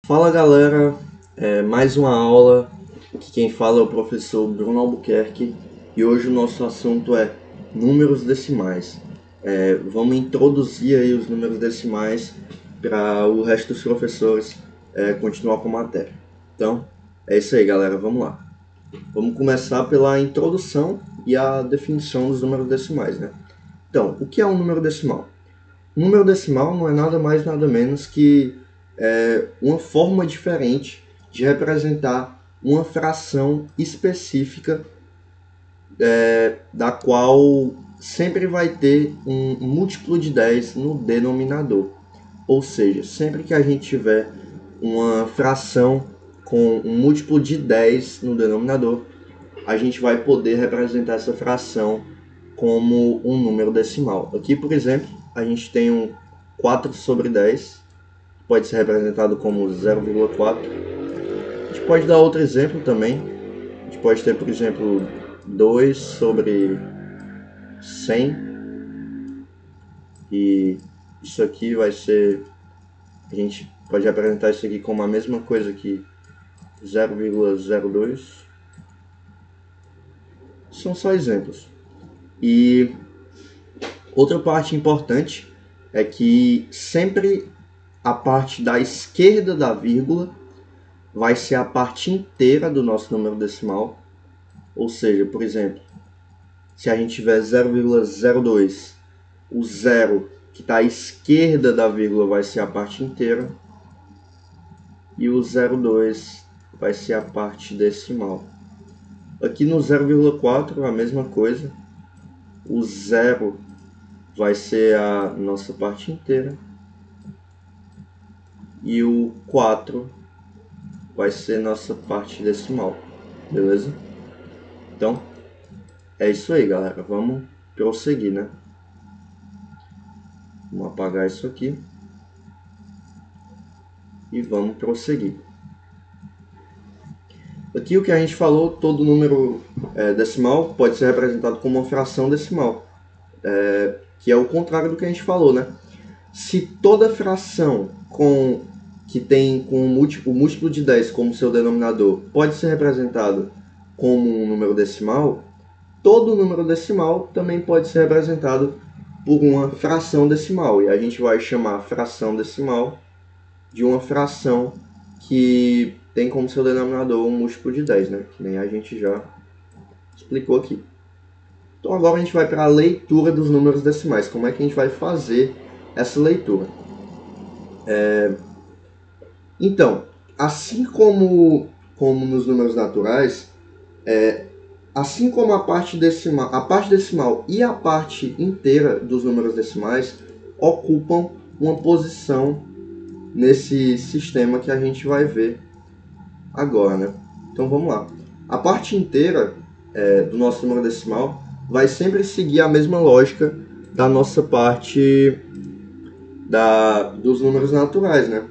Fala galera, mais uma aula. Aqui quem fala é o professor Bruno Albuquerque e hoje o nosso assunto é números decimais. Vamos introduzir aí os números decimais para o resto dos professores continuar com a matéria. Então, é isso aí galera, vamos lá. Vamos começar pela introdução e a definição dos números decimais, né? Então, o que é um número decimal? Um número decimal não é nada mais nada menos que uma forma diferente de representar uma fração específica da qual sempre vai ter um múltiplo de 10 no denominador. Ou seja, sempre que a gente tiver uma fração com um múltiplo de 10 no denominador, a gente vai poder representar essa fração como um número decimal. Aqui, por exemplo, a gente tem um 4 sobre 10, pode ser representado como 0,4. A gente pode dar outro exemplo também. A gente pode ter, por exemplo, 2 sobre 100. E isso aqui vai ser... A gente pode representar isso aqui como a mesma coisa que 0,02. São só exemplos. E outra parte importante é que sempre a parte da esquerda da vírgula vai ser a parte inteira do nosso número decimal. Ou seja, por exemplo, se a gente tiver 0,02, o zero que está à esquerda da vírgula vai ser a parte inteira e o 0,2 vai ser a parte decimal. Aqui no 0,4 a mesma coisa, o zero vai ser a nossa parte inteira e o 4 vai ser nossa parte decimal, beleza? Então, é isso aí, galera. Vamos prosseguir, né? Vamos apagar isso aqui e vamos prosseguir. Aqui o que a gente falou, todo número decimal pode ser representado como uma fração decimal, que é o contrário do que a gente falou, né? Se toda fração que tem com o múltiplo de 10 como seu denominador pode ser representado como um número decimal, todo número decimal também pode ser representado por uma fração decimal. E a gente vai chamar a fração decimal de uma fração que tem como seu denominador um múltiplo de 10, né? Que nem a gente já explicou aqui. Então agora a gente vai para a leitura dos números decimais. Como é que a gente vai fazer essa leitura? Então, assim como nos números naturais, assim como a parte decimal e a parte inteira dos números decimais ocupam uma posição nesse sistema que a gente vai ver agora, né? Então vamos lá. A parte inteira do nosso número decimal vai sempre seguir a mesma lógica da nossa parte dos números naturais, né?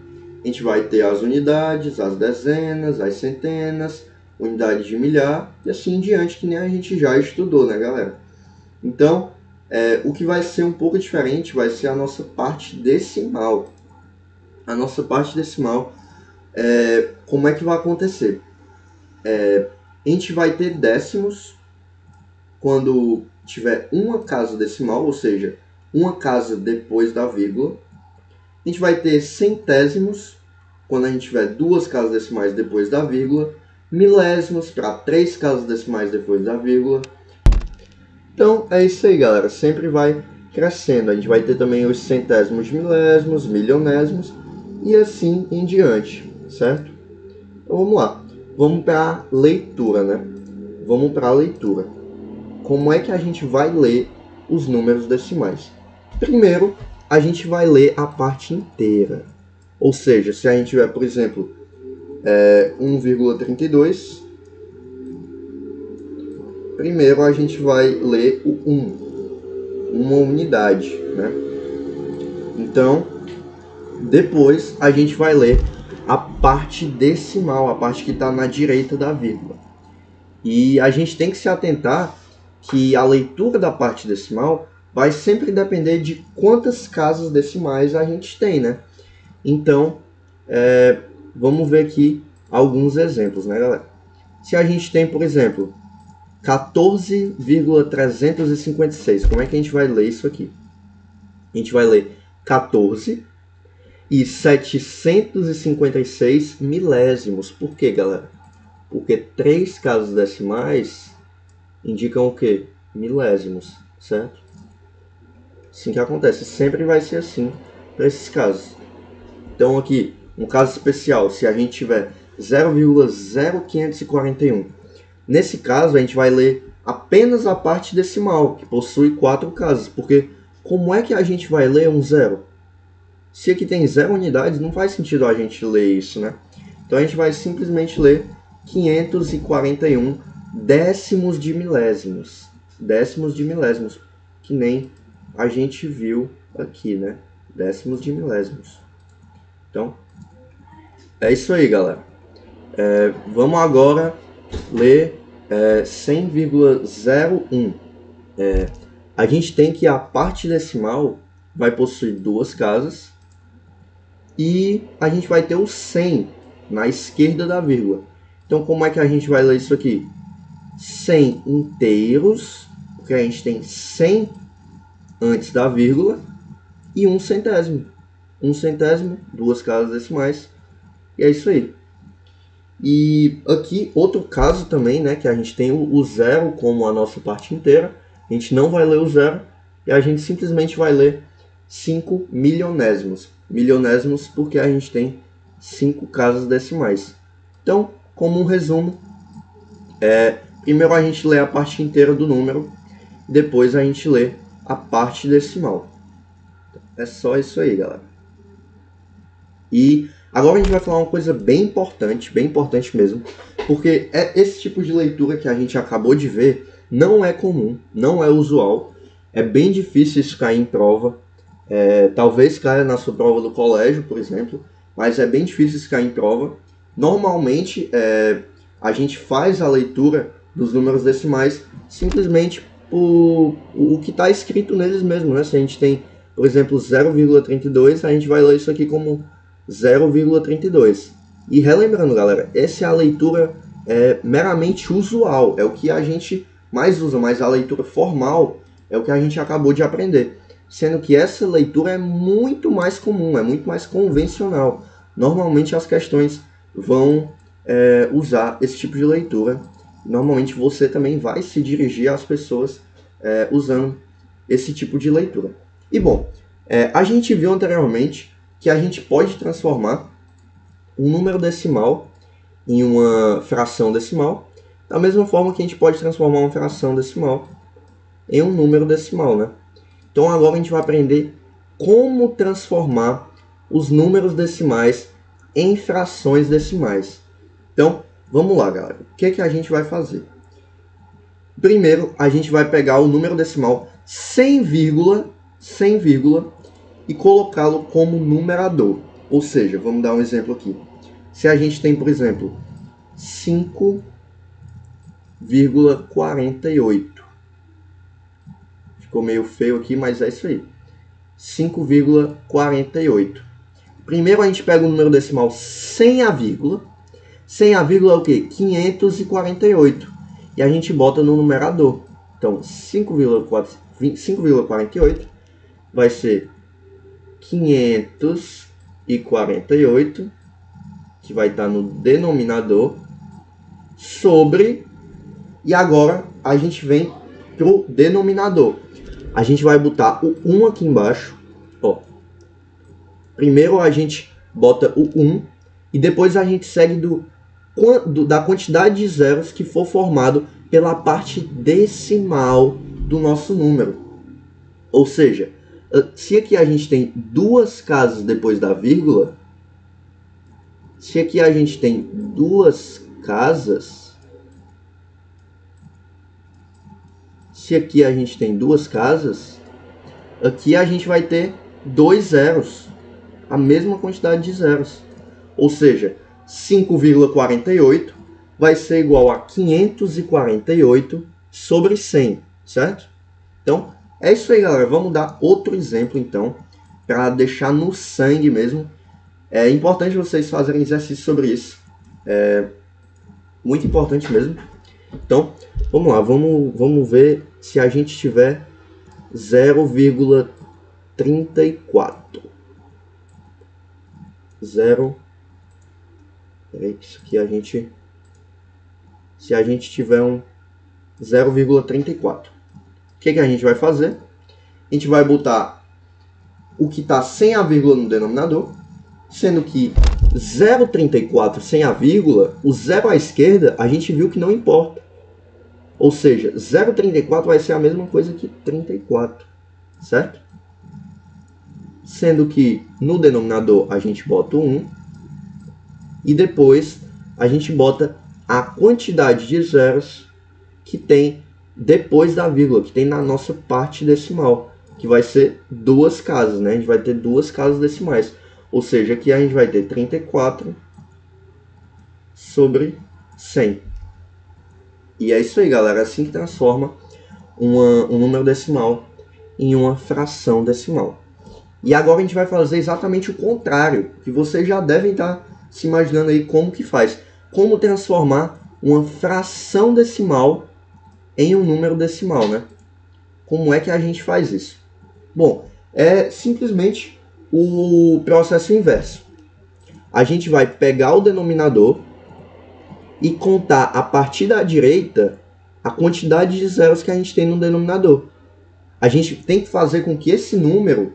A gente vai ter as unidades, as dezenas, as centenas, unidade de milhar e assim em diante, que nem a gente já estudou, né, galera? Então, o que vai ser um pouco diferente vai ser a nossa parte decimal. A nossa parte decimal, como é que vai acontecer? A gente vai ter décimos quando tiver uma casa decimal, ou seja, uma casa depois da vírgula. A gente vai ter centésimos quando a gente tiver duas casas decimais depois da vírgula. Milésimos para 3 casas decimais depois da vírgula. Então é isso aí, galera. Sempre vai crescendo. A gente vai ter também os centésimos de milésimos, milionésimos e assim em diante, certo? Então vamos lá. Vamos para a leitura, né? Vamos para a leitura. Como é que a gente vai ler os números decimais? Primeiro, a gente vai ler a parte inteira. Ou seja, se a gente tiver, por exemplo, 1,32, primeiro a gente vai ler o 1, uma unidade, né? Então, depois a gente vai ler a parte decimal, a parte que está na direita da vírgula. E a gente tem que se atentar que a leitura da parte decimal vai sempre depender de quantas casas decimais a gente tem, né? Então, vamos ver aqui alguns exemplos, né, galera? Se a gente tem, por exemplo, 14,356, como é que a gente vai ler isso aqui? A gente vai ler 14 e 756 milésimos. Por quê, galera? Porque 3 casas decimais indicam o quê? Milésimos, certo? Assim que acontece, sempre vai ser assim para esses casos. Então aqui, um caso especial, se a gente tiver 0,0541, nesse caso a gente vai ler apenas a parte decimal, que possui 4 casas, porque como é que a gente vai ler um zero? Se aqui tem 0 unidades, não faz sentido a gente ler isso, né? Então a gente vai simplesmente ler 541 décimos de milésimos. Décimos de milésimos, que nem a gente viu aqui, né? Décimos de milésimos. Então, é isso aí, galera. Vamos agora ler 100,01. A gente tem que a parte decimal vai possuir 2 casas e a gente vai ter o 100 na esquerda da vírgula. Então, como é que a gente vai ler isso aqui? 100 inteiros, porque a gente tem 100 antes da vírgula, e 1 centésimo. 1 centésimo, 2 casas decimais, e é isso aí. E aqui, outro caso também, né, que a gente tem o zero como a nossa parte inteira. A gente não vai ler o zero, e a gente simplesmente vai ler 5 milionésimos. Milionésimos porque a gente tem 5 casas decimais. Então, como um resumo, primeiro a gente lê a parte inteira do número, depois a gente lê a parte decimal. É só isso aí, galera. E agora a gente vai falar uma coisa bem importante mesmo, porque esse tipo de leitura que a gente acabou de ver não é comum, não é usual, é bem difícil isso cair em prova, talvez caia na sua prova do colégio, por exemplo, mas é bem difícil isso cair em prova. Normalmente a gente faz a leitura dos números decimais simplesmente por o que está escrito neles mesmo, né? Se a gente tem, por exemplo, 0,32, a gente vai ler isso aqui como 0,32. E relembrando, galera, essa é a leitura meramente usual, é o que a gente mais usa, mas a leitura formal é o que a gente acabou de aprender. Sendo que essa leitura é muito mais comum, é muito mais convencional. Normalmente as questões vão usar esse tipo de leitura. Normalmente você também vai se dirigir às pessoas usando esse tipo de leitura. E bom, a gente viu anteriormente que a gente pode transformar um número decimal em uma fração decimal, da mesma forma que a gente pode transformar uma fração decimal em um número decimal, né? Então agora a gente vai aprender como transformar os números decimais em frações decimais. Então, vamos lá, galera. O que a gente vai fazer? Primeiro, a gente vai pegar o número decimal sem vírgula, e colocá-lo como numerador. Ou seja, vamos dar um exemplo aqui. Se a gente tem, por exemplo, 5,48. Ficou meio feio aqui, mas é isso aí. 5,48. Primeiro a gente pega o número decimal sem a vírgula. Sem a vírgula é o quê? 548. E a gente bota no numerador. Então, 5,48 vai ser 548, que vai estar no denominador, sobre... E agora a gente vem pro denominador. A gente vai botar o 1 aqui embaixo. Ó. Primeiro a gente bota o 1 e depois a gente segue da quantidade de zeros que for formado pela parte decimal do nosso número. Ou seja, se aqui a gente tem 2 casas depois da vírgula, se aqui a gente tem 2 casas, se aqui a gente tem 2 casas, aqui a gente vai ter 2 zeros, a mesma quantidade de zeros. Ou seja, 5,48 vai ser igual a 548 sobre 100, certo? Então, é isso aí, galera. Vamos dar outro exemplo, então, para deixar no sangue mesmo É importante vocês fazerem exercício sobre isso. É muito importante mesmo. Então, vamos lá, vamos ver se a gente tiver 0,34. Peraí, isso aqui se a gente tiver um 0,34. O que a gente vai fazer? A gente vai botar o que está sem a vírgula no denominador, sendo que 0,34 sem a vírgula, o zero à esquerda, a gente viu que não importa. Ou seja, 0,34 vai ser a mesma coisa que 34, certo? Sendo que no denominador a gente bota o 1 e depois a gente bota a quantidade de zeros que tem depois da vírgula, que tem na nossa parte decimal, que vai ser duas casas, né? A gente vai ter duas casas decimais. Ou seja, aqui a gente vai ter 34 sobre 100. E é isso aí, galera. É assim que transforma um número decimal em uma fração decimal. E agora a gente vai fazer exatamente o contrário, que vocês já devem estar se imaginando aí como que faz. Como transformar uma fração decimal em um número decimal, né? Como é que a gente faz isso? Bom, é simplesmente o processo inverso. A gente vai pegar o denominador e contar a partir da direita a quantidade de zeros que a gente tem no denominador. A gente tem que fazer com que esse número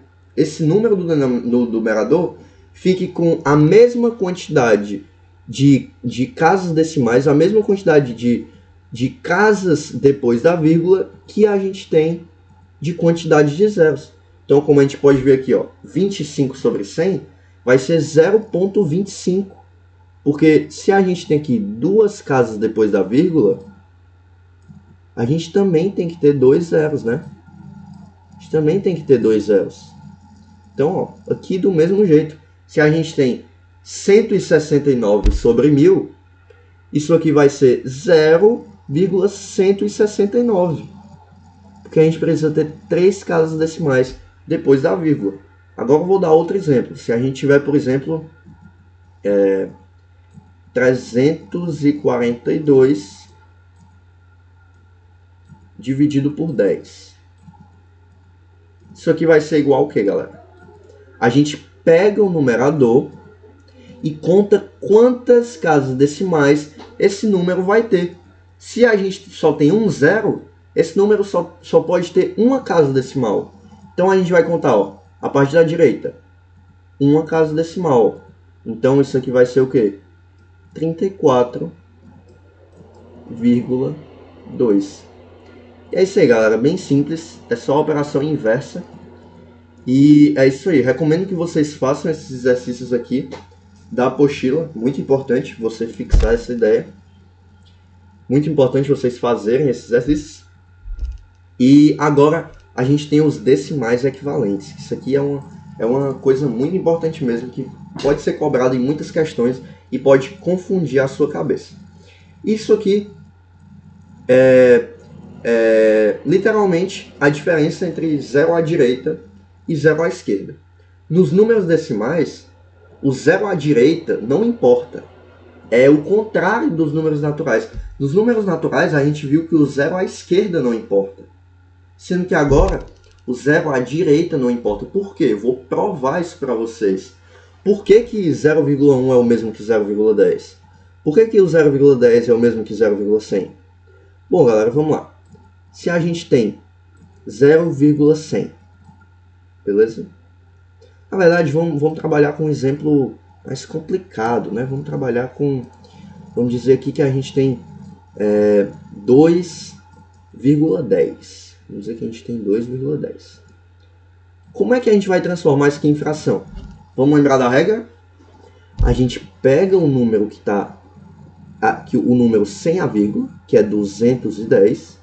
do numerador fique com a mesma quantidade de casas decimais, a mesma quantidade de casas depois da vírgula que a gente tem de quantidade de zeros. Então, como a gente pode ver aqui, ó, 25 sobre 100 vai ser 0,25. Porque se a gente tem aqui duas casas depois da vírgula, a gente também tem que ter dois zeros, né? A gente também tem que ter dois zeros. Então, ó, aqui do mesmo jeito, se a gente tem 169 sobre 1000, isso aqui vai ser 0,169. Porque a gente precisa ter três casas decimais depois da vírgula. Agora eu vou dar outro exemplo. Se a gente tiver, por exemplo, 342 dividido por 10. Isso aqui vai ser igual ao que, galera? A gente pega o numerador e conta quantas casas decimais esse número vai ter. Se a gente só tem um zero, esse número só pode ter uma casa decimal. Então a gente vai contar, ó, a partir da direita, uma casa decimal. Então isso aqui vai ser o quê? 34,2. E é isso aí, galera. Bem simples. É só a operação inversa. E é isso aí. Recomendo que vocês façam esses exercícios aqui da apostila. Muito importante você fixar essa ideia. Muito importante vocês fazerem esses exercícios. E agora a gente tem os decimais equivalentes. Isso aqui é uma coisa muito importante mesmo, que pode ser cobrado em muitas questões e pode confundir a sua cabeça. Isso aqui é literalmente a diferença entre 0 à direita e 0 à esquerda. Nos números decimais, o 0 à direita não importa. É o contrário dos números naturais. Nos números naturais, a gente viu que o 0 à esquerda não importa. Sendo que agora, o 0 à direita não importa. Por quê? Eu vou provar isso para vocês. Por que 0,1 é o mesmo que 0,10? Por que o 0,10 é o mesmo que 0,100? Bom, galera, vamos lá. Se a gente tem 0,100, beleza? Na verdade, vamos trabalhar com um exemplo mais complicado, né? Vamos trabalhar com... Vamos dizer aqui que a gente tem 2,10. Vamos dizer que a gente tem 2,10. Como é que a gente vai transformar isso aqui em fração? Vamos lembrar da regra? A gente pega o número que está... o número sem a vírgula, que é 210.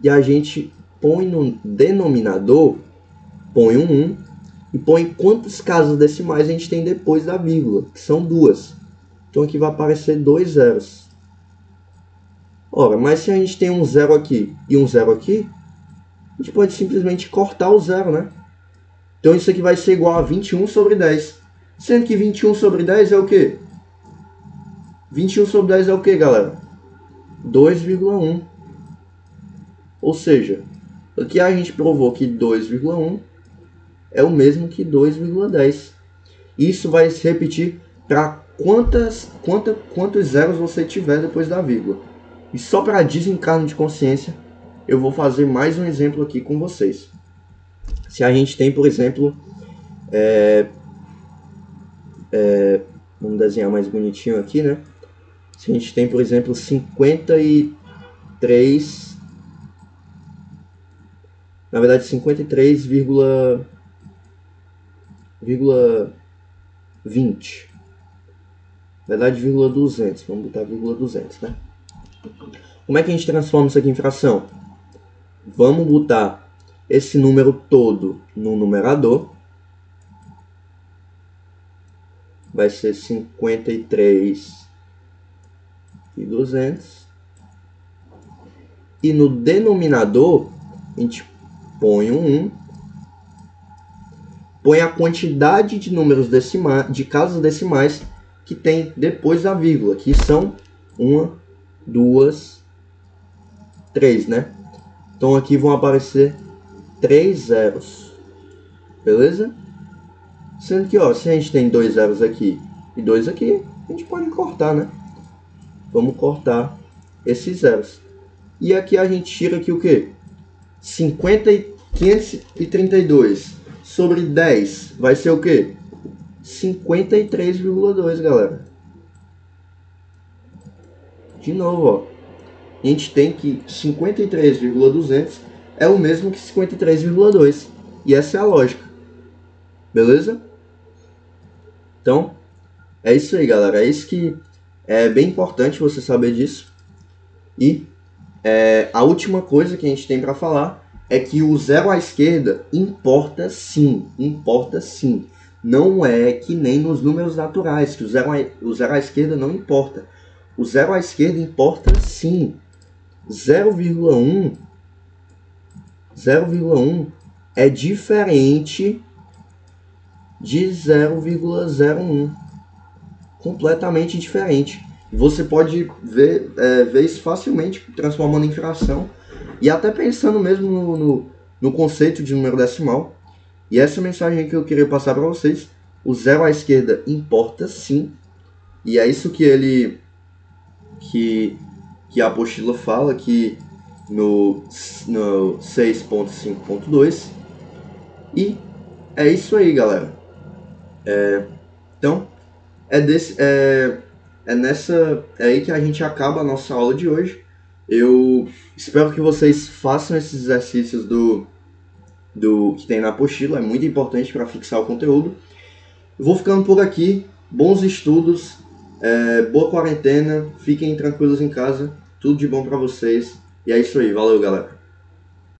E a gente põe no denominador, põe um 1 e põe quantas casas decimais a gente tem depois da vírgula, que são duas. Então aqui vai aparecer dois zeros. Ora, mas se a gente tem um zero aqui e um zero aqui, a gente pode simplesmente cortar o zero, né? Então isso aqui vai ser igual a 21 sobre 10. Sendo que 21 sobre 10 é o quê? 21 sobre 10 é o quê, galera? 2,1. Ou seja, aqui a gente provou que 2,1 é o mesmo que 2,10. Isso vai se repetir para quantos zeros você tiver depois da vírgula. E só para desencargo de consciência, eu vou fazer mais um exemplo aqui com vocês. Se a gente tem, por exemplo, vamos desenhar mais bonitinho aqui, né? Se a gente tem, por exemplo, 53, na verdade 53,20, na verdade, vírgula 200, vamos botar vírgula 200, né? Como é que a gente transforma isso aqui em fração? Vamos botar esse número todo no numerador. Vai ser 53,200. E no denominador, a gente põe um 1. Põe a quantidade de números decimais, de casas decimais que tem depois da vírgula, que são 1, 2, 3, né? Então aqui vão aparecer 3 zeros, beleza? Sendo que, ó, se a gente tem 2 zeros aqui e 2 aqui, a gente pode cortar, né? Vamos cortar esses zeros. E aqui a gente tira aqui o quê? 532 sobre 10 vai ser o quê? 53,2, galera. De novo, ó. A gente tem que 53,200 é o mesmo que 53,2. E essa é a lógica. Beleza? Então, é isso aí, galera. É isso que é bem importante você saber disso. E a última coisa que a gente tem para falar é que o zero à esquerda importa sim. Importa sim. Não é que nem nos números naturais, que o zero à esquerda não importa. O zero à esquerda importa sim. 0,1 é diferente de 0,01. Completamente diferente. Você pode ver isso facilmente transformando em fração e até pensando mesmo no conceito de número decimal. E essa mensagem que eu queria passar para vocês: o zero à esquerda importa sim, e é isso que a apostila fala aqui no 6.5.2. E é isso aí, galera. Então é aí que a gente acaba a nossa aula de hoje. Eu espero que vocês façam esses exercícios do que tem na apostila, é muito importante para fixar o conteúdo. Eu vou ficando por aqui. Bons estudos, boa quarentena, fiquem tranquilos em casa, tudo de bom para vocês. E é isso aí, valeu, galera.